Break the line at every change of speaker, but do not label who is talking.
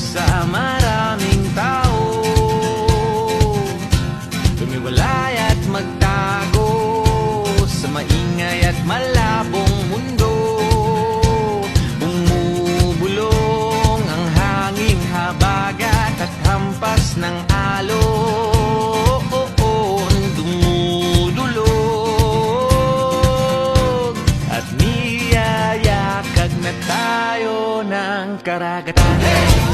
sa maraming tao, tumiwalay at magtago sa maingay at malabong mundo. Bumubulong ang hanging habagat at hampas ng alon, dumudulog at niyayakag na tayo ng karagatan.